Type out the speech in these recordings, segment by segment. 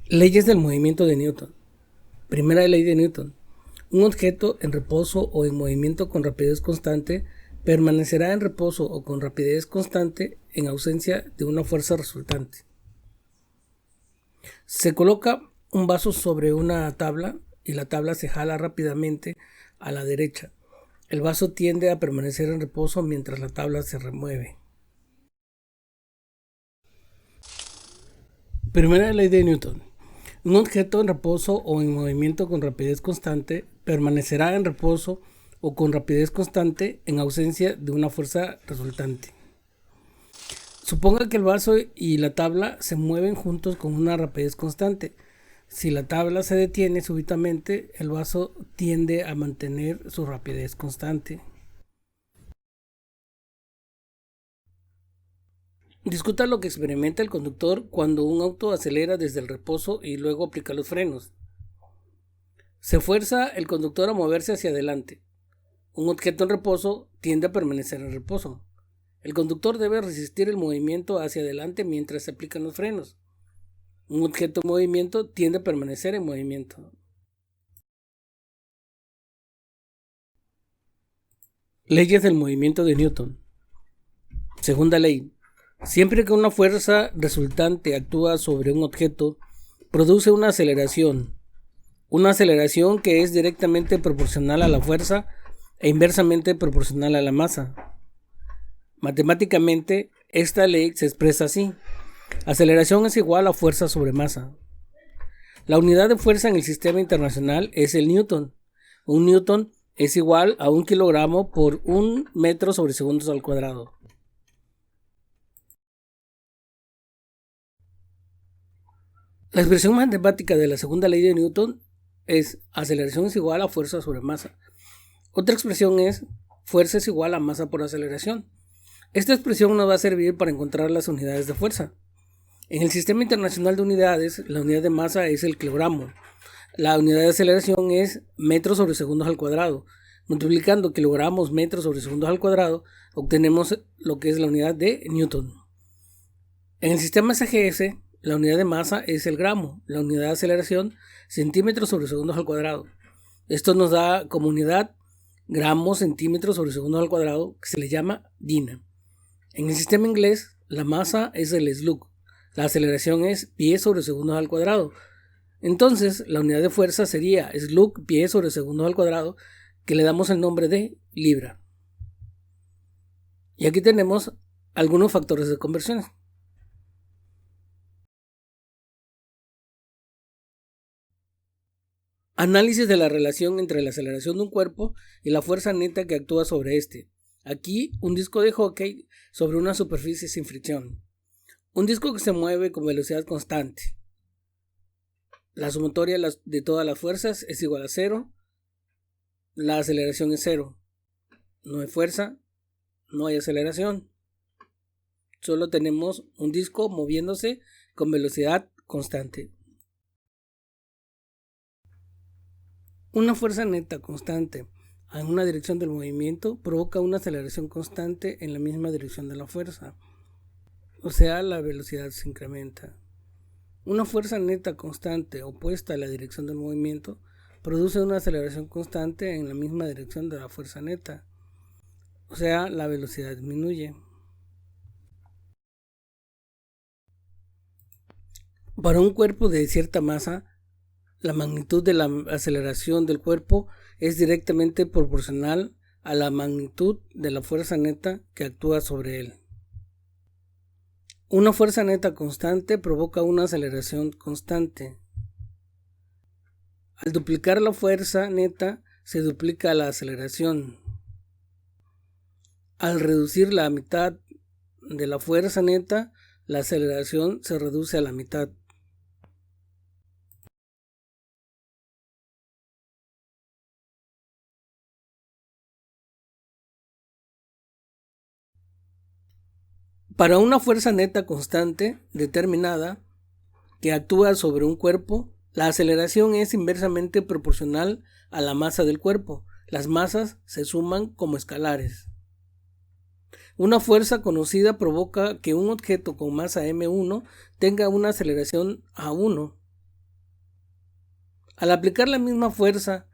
Leyes del movimiento de Newton. Primera ley de Newton. Un objeto en reposo o en movimiento con rapidez constante permanecerá en reposo o con rapidez constante en ausencia de una fuerza resultante. Se coloca un vaso sobre una tabla y la tabla se jala rápidamente a la derecha. El vaso tiende a permanecer en reposo mientras la tabla se remueve. Primera ley de Newton. Un objeto en reposo o en movimiento con rapidez constante permanecerá en reposo o con rapidez constante en ausencia de una fuerza resultante. Suponga que el vaso y la tabla se mueven juntos con una rapidez constante. Si la tabla se detiene súbitamente, el vaso tiende a mantener su rapidez constante. Discuta lo que experimenta el conductor cuando un auto acelera desde el reposo y luego aplica los frenos. Se fuerza el conductor a moverse hacia adelante. Un objeto en reposo tiende a permanecer en reposo. El conductor debe resistir el movimiento hacia adelante mientras se aplican los frenos. Un objeto en movimiento tiende a permanecer en movimiento. Leyes del movimiento de Newton. Segunda ley. Siempre que una fuerza resultante actúa sobre un objeto, produce una aceleración que es directamente proporcional a la fuerza e inversamente proporcional a la masa. Matemáticamente, esta ley se expresa así. Aceleración es igual a fuerza sobre masa. La unidad de fuerza en el sistema internacional es el newton. Un newton es igual a 1 kilogramo por 1 metro sobre segundos al cuadrado. La expresión matemática de la segunda ley de Newton es aceleración es igual a fuerza sobre masa. Otra expresión es fuerza es igual a masa por aceleración. Esta expresión nos va a servir para encontrar las unidades de fuerza. En el sistema internacional de unidades, la unidad de masa es el kilogramo. La unidad de aceleración es metros sobre segundos al cuadrado. Multiplicando kilogramos metros sobre segundos al cuadrado, obtenemos lo que es la unidad de Newton. En el sistema SGS, la unidad de masa es el gramo, la unidad de aceleración centímetros sobre segundos al cuadrado. Esto nos da como unidad gramos centímetros sobre segundos al cuadrado, que se le llama DINA. En el sistema inglés, la masa es el slug, la aceleración es pies sobre segundos al cuadrado. Entonces, la unidad de fuerza sería slug pies sobre segundos al cuadrado, que le damos el nombre de libra. Y aquí tenemos algunos factores de conversión. Análisis de la relación entre la aceleración de un cuerpo y la fuerza neta que actúa sobre este. Aquí, un disco de hockey sobre una superficie sin fricción. Un disco que se mueve con velocidad constante. La sumatoria de todas las fuerzas es igual a 0. La aceleración es 0. No hay fuerza, no hay aceleración. Solo tenemos un disco moviéndose con velocidad constante. Una fuerza neta constante en una dirección del movimiento provoca una aceleración constante en la misma dirección de la fuerza. O sea, la velocidad se incrementa. Una fuerza neta constante opuesta a la dirección del movimiento produce una aceleración constante en la misma dirección de la fuerza neta. O sea, la velocidad disminuye. Para un cuerpo de cierta masa, la magnitud de la aceleración del cuerpo es directamente proporcional a la magnitud de la fuerza neta que actúa sobre él. Una fuerza neta constante provoca una aceleración constante. Al duplicar la fuerza neta, se duplica la aceleración. Al reducir la mitad de la fuerza neta, la aceleración se reduce a la mitad. Para una fuerza neta constante determinada que actúa sobre un cuerpo, la aceleración es inversamente proporcional a la masa del cuerpo. Las masas se suman como escalares. Una fuerza conocida provoca que un objeto con masa m1 tenga una aceleración a1. Al aplicar la misma fuerza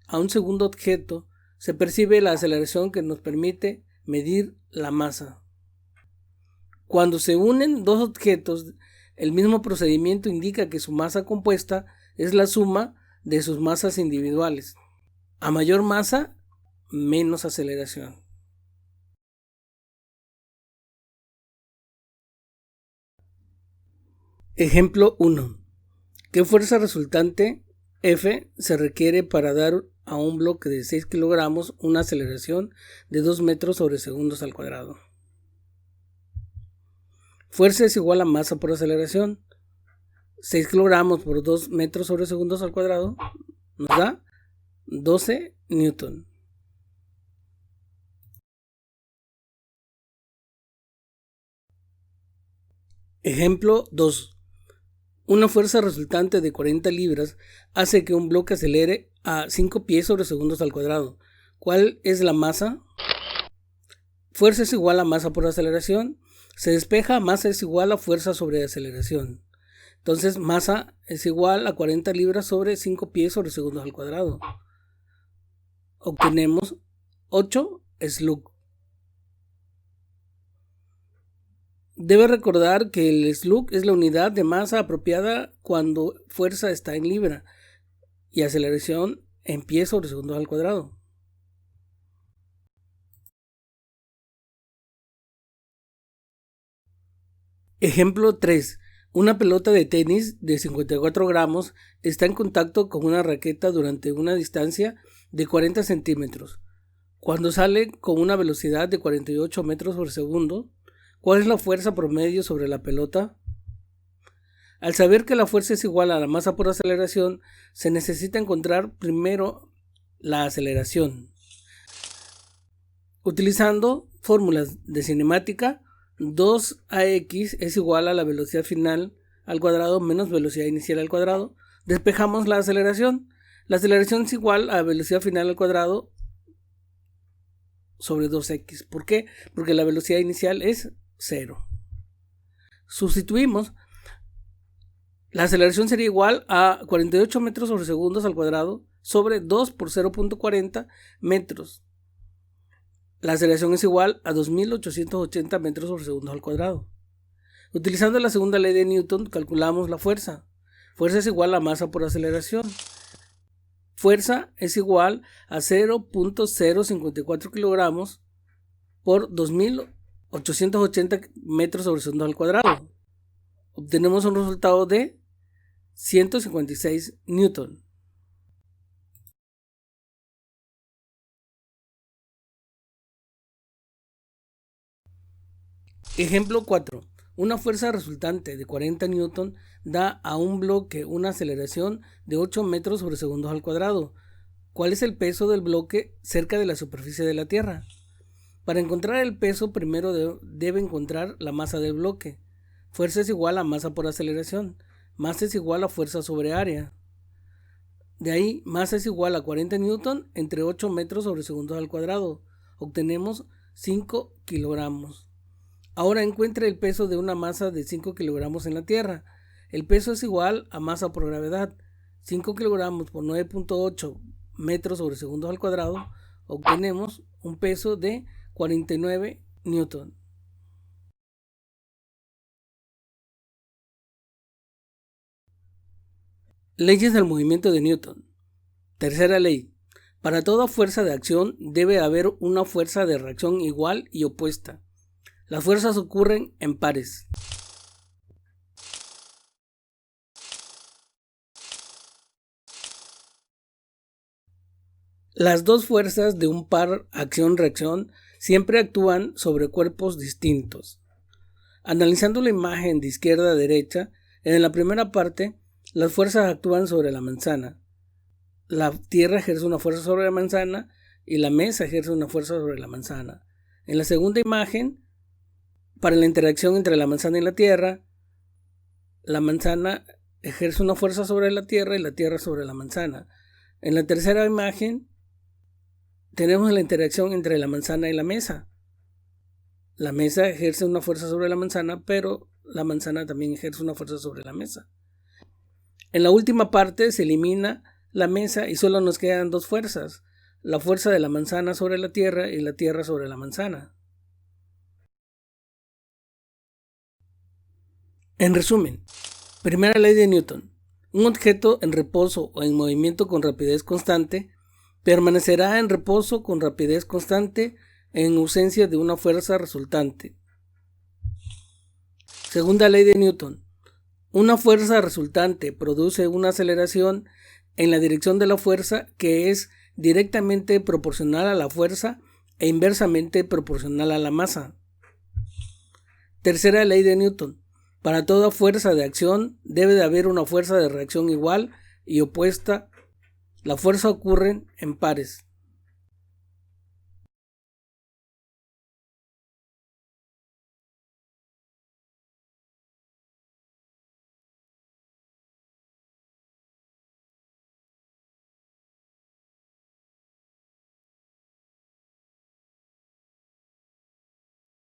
a un segundo objeto, se percibe la aceleración que nos permite medir la masa. Cuando se unen dos objetos, el mismo procedimiento indica que su masa compuesta es la suma de sus masas individuales. A mayor masa, menos aceleración. Ejemplo 1. ¿Qué fuerza resultante F se requiere para dar a un bloque de 6 kilogramos una aceleración de 2 metros sobre segundos al cuadrado? Fuerza es igual a masa por aceleración. 6 kilogramos por 2 metros sobre segundos al cuadrado nos da 12 newton. Ejemplo 2. Una fuerza resultante de 40 libras hace que un bloque acelere a 5 pies sobre segundos al cuadrado. ¿Cuál es la masa? Fuerza es igual a masa por aceleración. Se despeja, masa es igual a fuerza sobre aceleración. Entonces, masa es igual a 40 libras sobre 5 pies sobre segundos al cuadrado. Obtenemos 8 slug. Debe recordar que el slug es la unidad de masa apropiada cuando fuerza está en libra y aceleración en pies sobre segundos al cuadrado. Ejemplo 3. Una pelota de tenis de 54 gramos está en contacto con una raqueta durante una distancia de 40 centímetros. Cuando sale con una velocidad de 48 metros por segundo, ¿cuál es la fuerza promedio sobre la pelota? Al saber que la fuerza es igual a la masa por aceleración, se necesita encontrar primero la aceleración. Utilizando fórmulas de cinemática, 2ax es igual a la velocidad final al cuadrado menos velocidad inicial al cuadrado. Despejamos la aceleración. La aceleración es igual a velocidad final al cuadrado sobre 2x. ¿Por qué? Porque la velocidad inicial es 0. Sustituimos. La aceleración sería igual a 48 metros sobre segundos al cuadrado sobre 2 por 0.40 metros. La aceleración es igual a 2.880 metros sobre segundos al cuadrado. Utilizando la segunda ley de Newton, calculamos la fuerza. Fuerza es igual a masa por aceleración. Fuerza es igual a 0.054 kilogramos por 2.880 metros sobre segundos al cuadrado. Obtenemos un resultado de 156 newton. Ejemplo 4. Una fuerza resultante de 40 newton da a un bloque una aceleración de 8 metros sobre segundos al cuadrado. ¿Cuál es el peso del bloque cerca de la superficie de la Tierra? Para encontrar el peso, primero debe encontrar la masa del bloque. Fuerza es igual a masa por aceleración. Masa es igual a fuerza sobre área. De ahí, masa es igual a 40 newton entre 8 metros sobre segundos al cuadrado. Obtenemos 5 kilogramos. Ahora encuentre el peso de una masa de 5 kilogramos en la Tierra. El peso es igual a masa por gravedad. 5 kilogramos por 9.8 metros sobre segundos al cuadrado. Obtenemos un peso de 49 newton. Leyes del movimiento de Newton. Tercera ley. Para toda fuerza de acción debe haber una fuerza de reacción igual y opuesta. Las fuerzas ocurren en pares. Las dos fuerzas de un par acción-reacción siempre actúan sobre cuerpos distintos. Analizando la imagen de izquierda a derecha, en la primera parte, las fuerzas actúan sobre la manzana. La tierra ejerce una fuerza sobre la manzana y la mesa ejerce una fuerza sobre la manzana. En la segunda imagen, para la interacción entre la manzana y la tierra, la manzana ejerce una fuerza sobre la tierra y la tierra sobre la manzana. En la tercera imagen, tenemos la interacción entre la manzana y la mesa. La mesa ejerce una fuerza sobre la manzana, pero la manzana también ejerce una fuerza sobre la mesa. En la última parte se elimina la mesa y solo nos quedan dos fuerzas, la fuerza de la manzana sobre la tierra y la tierra sobre la manzana. En resumen, primera ley de Newton. Un objeto en reposo o en movimiento con rapidez constante permanecerá en reposo con rapidez constante en ausencia de una fuerza resultante. Segunda ley de Newton. Una fuerza resultante produce una aceleración en la dirección de la fuerza que es directamente proporcional a la fuerza e inversamente proporcional a la masa. Tercera ley de Newton. Para toda fuerza de acción debe de haber una fuerza de reacción igual y opuesta. La fuerza ocurre en pares.